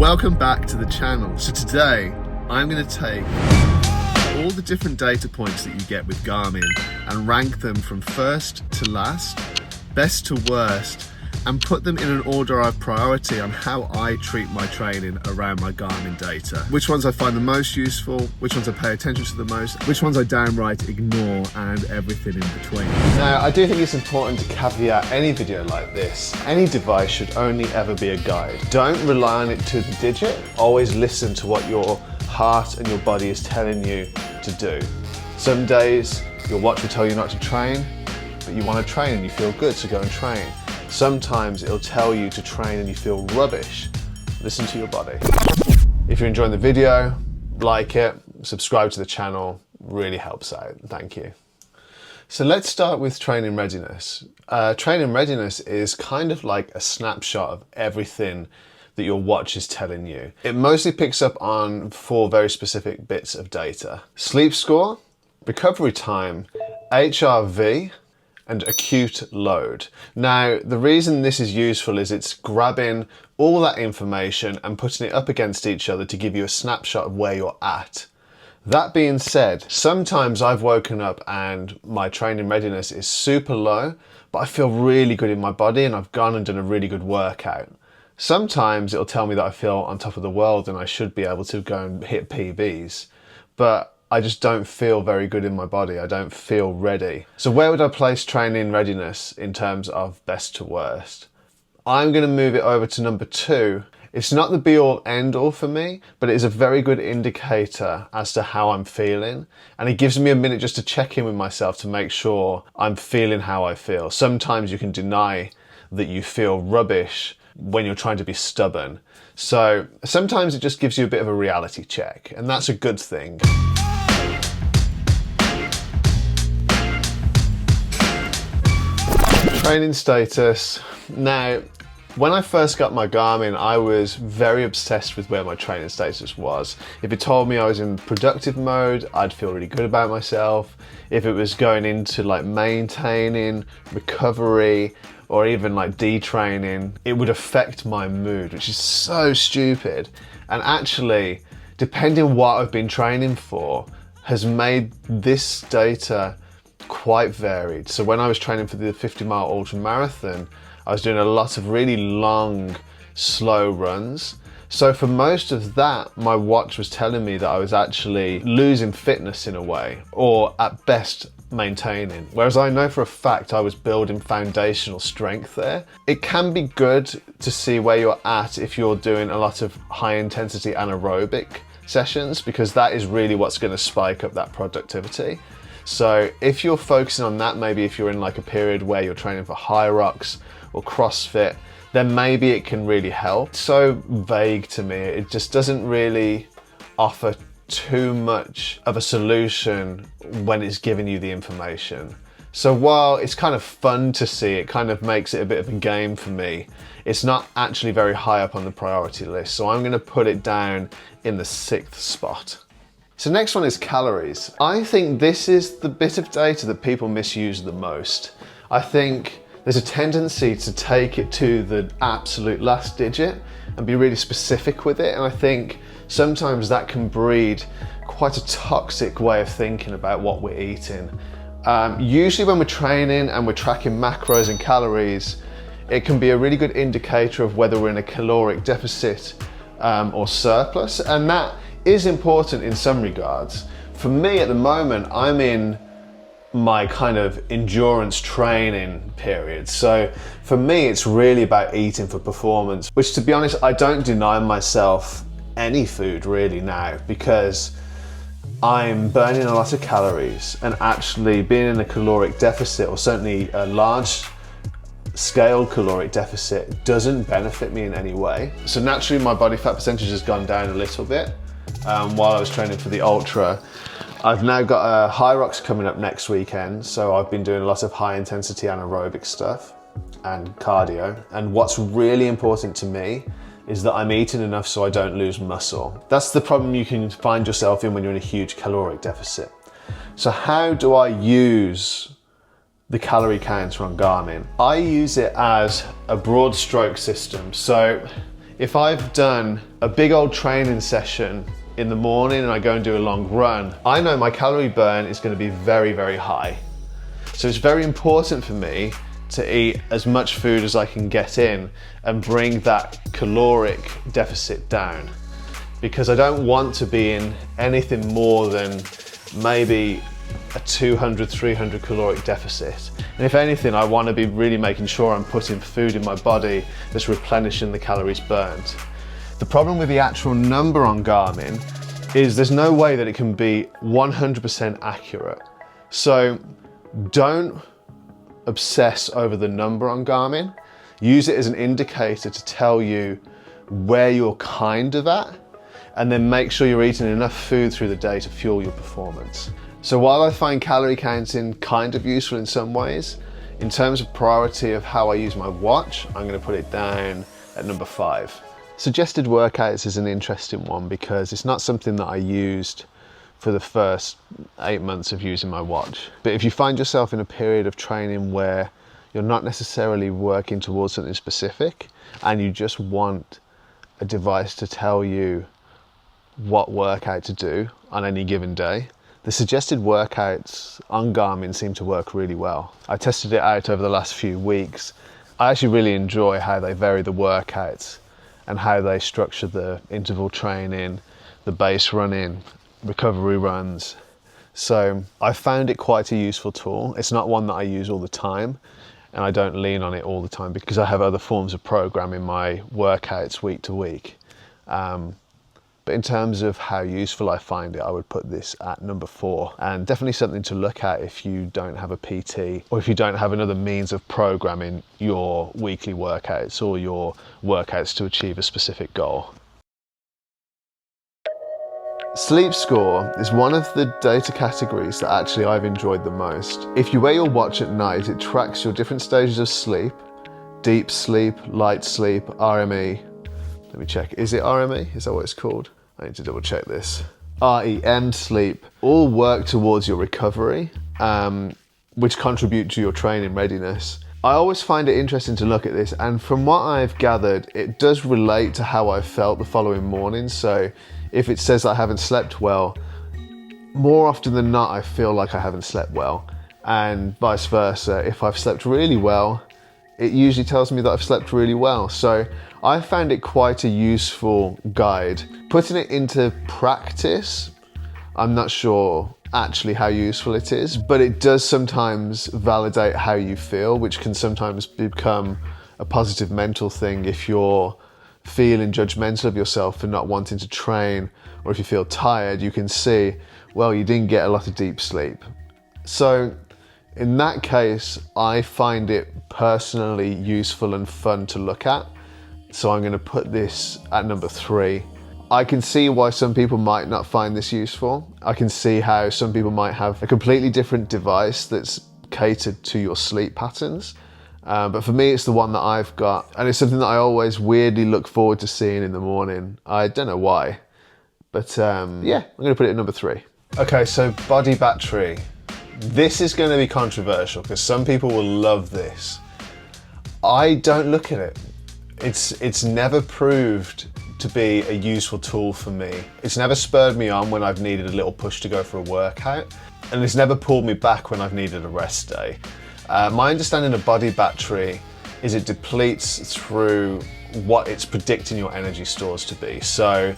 Welcome back to the channel. So today I'm going to take all the different data points that you get with Garmin and rank them from first to last, best to worst, and put them in an order of priority on how I treat my training around my Garmin data. Which ones I find the most useful, which ones I pay attention to the most, which ones I downright ignore, and everything in between. Now, I do think it's important to caveat any video like this. Any device should only ever be a guide. Don't rely on it to the digit. Always listen to what your heart and your body is telling you to do. Some days your watch will tell you not to train, but you want to train and you feel good, so go and train. Sometimes it'll tell you to train and you feel rubbish. Listen to your body. If you're enjoying the video, like it, subscribe to the channel, really helps out, thank you. So let's start with training readiness. Training readiness is kind of like a snapshot of everything that your watch is telling you. It mostly picks up on 4 very specific bits of data: sleep score, recovery time, HRV, and acute load. Now, the reason this is useful is it's grabbing all that information and putting it up against each other to give you a snapshot of where you're at. That being said, sometimes I've woken up and my training readiness is super low, but I feel really good in my body and I've gone and done a really good workout. Sometimes it'll tell me that I feel on top of the world and I should be able to go and hit PBs, but I just don't feel very good in my body. I don't feel ready. So where would I place training readiness in terms of best to worst? I'm going to move it over to number 2. It's not the be all end all for me, but it is a very good indicator as to how I'm feeling. And it gives me a minute just to check in with myself to make sure I'm feeling how I feel. Sometimes you can deny that you feel rubbish when you're trying to be stubborn. So sometimes it just gives you a bit of a reality check, and that's a good thing. Training status. Now, when I first got my Garmin, I was very obsessed with where my training status was. If it told me I was in productive mode, I'd feel really good about myself. If it was going into like maintaining, recovery, or even like detraining, it would affect my mood, which is so stupid. And actually, depending what I've been training for, has made this data quite varied. So when I was training for the 50-mile ultra marathon, I was doing a lot of really long, slow runs. So for most of that, my watch was telling me that I was actually losing fitness in a way, or at best maintaining. Whereas I know for a fact I was building foundational strength there. It can be good to see where you're at if you're doing a lot of high intensity anaerobic sessions, because that is really what's going to spike up that productivity. So if you're focusing on that, maybe if you're in like a period where you're training for high rocks or CrossFit, then maybe it can really help. It's so vague to me. It just doesn't really offer too much of a solution when it's giving you the information. So while it's kind of fun to see, it kind of makes it a bit of a game for me, it's not actually very high up on the priority list. So I'm going to put it down in the 6th spot. So next one is calories. I think this is the bit of data that people misuse the most. I think there's a tendency to take it to the absolute last digit and be really specific with it. And I think sometimes that can breed quite a toxic way of thinking about what we're eating. Usually when we're training and we're tracking macros and calories, it can be a really good indicator of whether we're in a caloric deficit or surplus. And that is important in some regards. For me at the moment, I'm in my kind of endurance training period. So for me, it's really about eating for performance, which to be honest, I don't deny myself any food really now, because I'm burning a lot of calories, and actually being in a caloric deficit, or certainly a large scale caloric deficit, doesn't benefit me in any way. So naturally my body fat percentage has gone down a little bit. While I was training for the ultra, I've now got a high rocks coming up next weekend, so I've been doing a lot of high intensity anaerobic stuff and cardio. And what's really important to me is that I'm eating enough so I don't lose muscle. That's the problem you can find yourself in when you're in a huge caloric deficit. So how do I use the calorie counter on Garmin? I use it as a broad stroke system. So If I've done a big old training session in the morning and I go and do a long run, I know my calorie burn is going to be very, very high. So it's very important for me to eat as much food as I can get in and bring that caloric deficit down, because I don't want to be in anything more than maybe a 200, 300 caloric deficit. And if anything, I want to be really making sure I'm putting food in my body that's replenishing the calories burned. The problem with the actual number on Garmin is there's no way that it can be 100% accurate. So don't obsess over the number on Garmin. Use it as an indicator to tell you where you're kind of at, and then make sure you're eating enough food through the day to fuel your performance. So while I find calorie counting kind of useful in some ways, in terms of priority of how I use my watch, I'm going to put it down at number 5. Suggested workouts is an interesting one because it's not something that I used for the first 8 months of using my watch. But if you find yourself in a period of training where you're not necessarily working towards something specific and you just want a device to tell you what workout to do on any given day, the suggested workouts on Garmin seem to work really well. I tested it out over the last few weeks. I actually really enjoy how they vary the workouts and how they structure the interval training, the base running, recovery runs. So I found it quite a useful tool. It's not one that I use all the time, and I don't lean on it all the time because I have other forms of programming my workouts week to week. But in terms of how useful I find it, I would put this at number 4, and definitely something to look at if you don't have a PT or if you don't have another means of programming your weekly workouts or your workouts to achieve a specific goal. Sleep score is one of the data categories that actually I've enjoyed the most. If you wear your watch at night, it tracks your different stages of sleep: deep sleep, light sleep, RME. Let me check, is it RME? Is that what it's called? I need to double check this. REM sleep, all work towards your recovery, which contribute to your training readiness. I always find it interesting to look at this, and from what I've gathered, it does relate to how I felt the following morning. So if it says I haven't slept well, more often than not, I feel like I haven't slept well, and vice versa. If I've slept really well, it usually tells me that I've slept really well. So I found it quite a useful guide. Putting it into practice, I'm not sure actually how useful it is, but it does sometimes validate how you feel, which can sometimes become a positive mental thing if you're feeling judgmental of yourself for not wanting to train, or if you feel tired, you can see, well, you didn't get a lot of deep sleep. So in that case, I find it personally useful and fun to look at. So I'm going to put this at number 3. I can see why some people might not find this useful. I can see how some people might have a completely different device that's catered to your sleep patterns. But for me, it's the one that I've got, and it's something that I always weirdly look forward to seeing in the morning. I don't know why, but yeah, I'm going to put it at number 3. Okay, so body battery. This is going to be controversial because some people will love this. I don't look at it. It's never proved to be a useful tool for me. It's never spurred me on when I've needed a little push to go for a workout, and it's never pulled me back when I've needed a rest day. My understanding of body battery is it depletes through what it's predicting your energy stores to be. So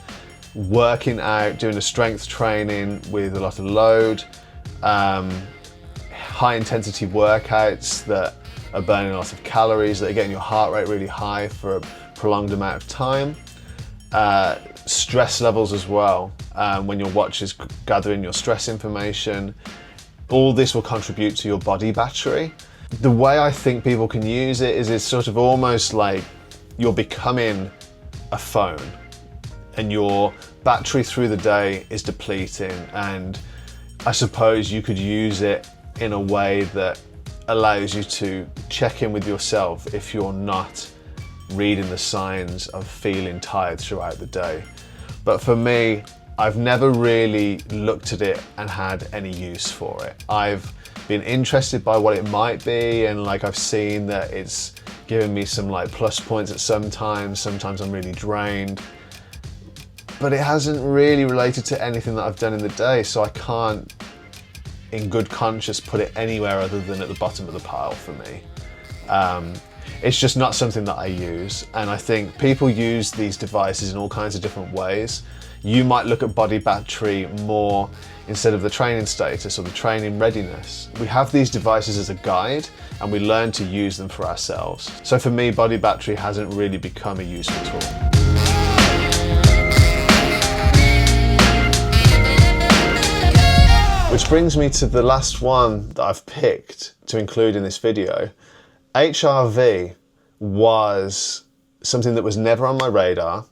working out, doing a strength training with a lot of load, high intensity workouts that are burning a lot of calories, that are getting your heart rate really high for a prolonged amount of time. Stress levels as well, when your watch is gathering your stress information. All this will contribute to your body battery. The way I think people can use it is it's sort of almost like you're becoming a phone and your battery through the day is depleting, and I suppose you could use it in a way that allows you to check in with yourself if you're not reading the signs of feeling tired throughout the day. But for me, I've never really looked at it and had any use for it. I've been interested by what it might be, and like I've seen that it's given me some like plus points at sometimes I'm really drained. But it hasn't really related to anything that I've done in the day, so I can't, in good conscience, put it anywhere other than at the bottom of the pile for me. It's just not something that I use, and I think people use these devices in all kinds of different ways. You might look at body battery more instead of the training status or the training readiness. We have these devices as a guide, and we learn to use them for ourselves. So for me, body battery hasn't really become a useful tool. Which brings me to the last one that I've picked to include in this video. HRV was something that was never on my radar.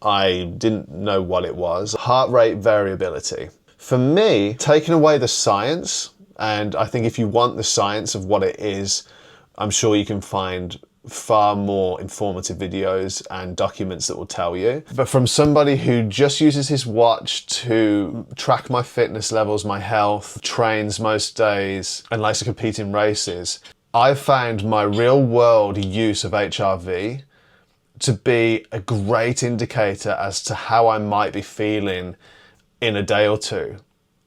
I didn't know what it was. Heart rate variability. For me, taking away the science, and I think if you want the science of what it is, I'm sure you can find far more informative videos and documents that will tell you. But from somebody who just uses his watch to track my fitness levels, my health, trains most days, and likes to compete in races, I've found my real world use of HRV to be a great indicator as to how I might be feeling in a day or two.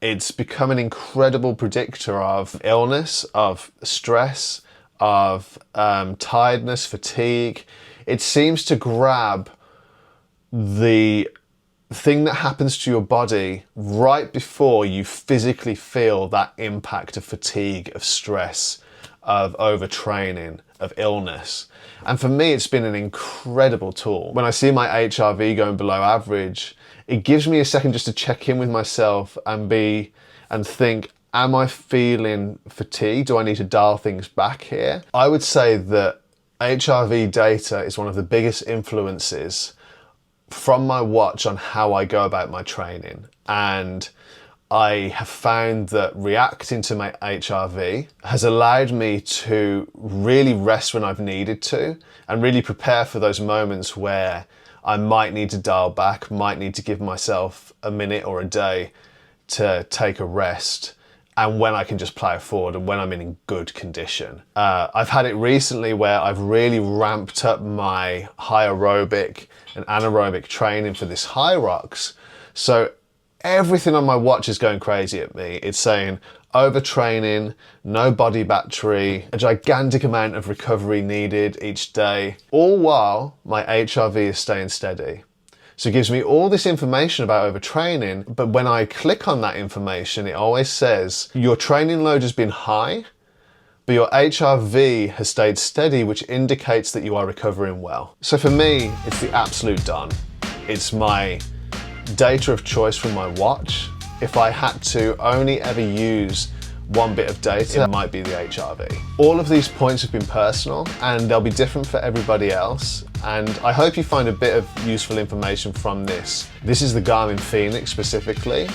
It's become an incredible predictor of illness, of stress, of tiredness, fatigue. It seems to grab the thing that happens to your body right before you physically feel that impact of fatigue, of stress, of overtraining, of illness. And for me, it's been an incredible tool. When I see my HRV going below average, it gives me a second just to check in with myself and think, am I feeling fatigued? Do I need to dial things back here? I would say that HRV data is one of the biggest influences from my watch on how I go about my training. And I have found that reacting to my HRV has allowed me to really rest when I've needed to and really prepare for those moments where I might need to dial back, might need to give myself a minute or a day to take a rest, and when I can just plow forward and when I'm in good condition. I've had it recently where I've really ramped up my high aerobic and anaerobic training for this high rocks. So everything on my watch is going crazy at me. It's saying overtraining, no body battery, a gigantic amount of recovery needed each day, all while my HRV is staying steady. So it gives me all this information about overtraining, but when I click on that information, it always says your training load has been high, but your HRV has stayed steady, which indicates that you are recovering well. So for me, it's the absolute done. It's my data of choice from my watch. If I had to only ever use one bit of data, it might be the HRV. All of these points have been personal and they'll be different for everybody else. And I hope you find a bit of useful information from this. This is the Garmin Fenix specifically.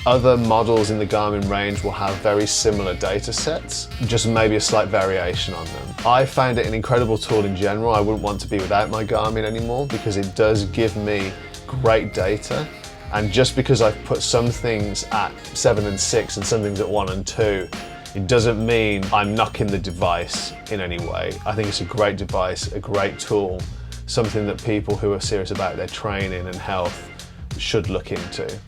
Other models in the Garmin range will have very similar data sets, just maybe a slight variation on them. I found it an incredible tool in general. I wouldn't want to be without my Garmin anymore because it does give me great data. And just because I've put some things at 7 and 6 and some things at 1 and 2, it doesn't mean I'm knocking the device in any way. I think it's a great device, a great tool, something that people who are serious about their training and health should look into.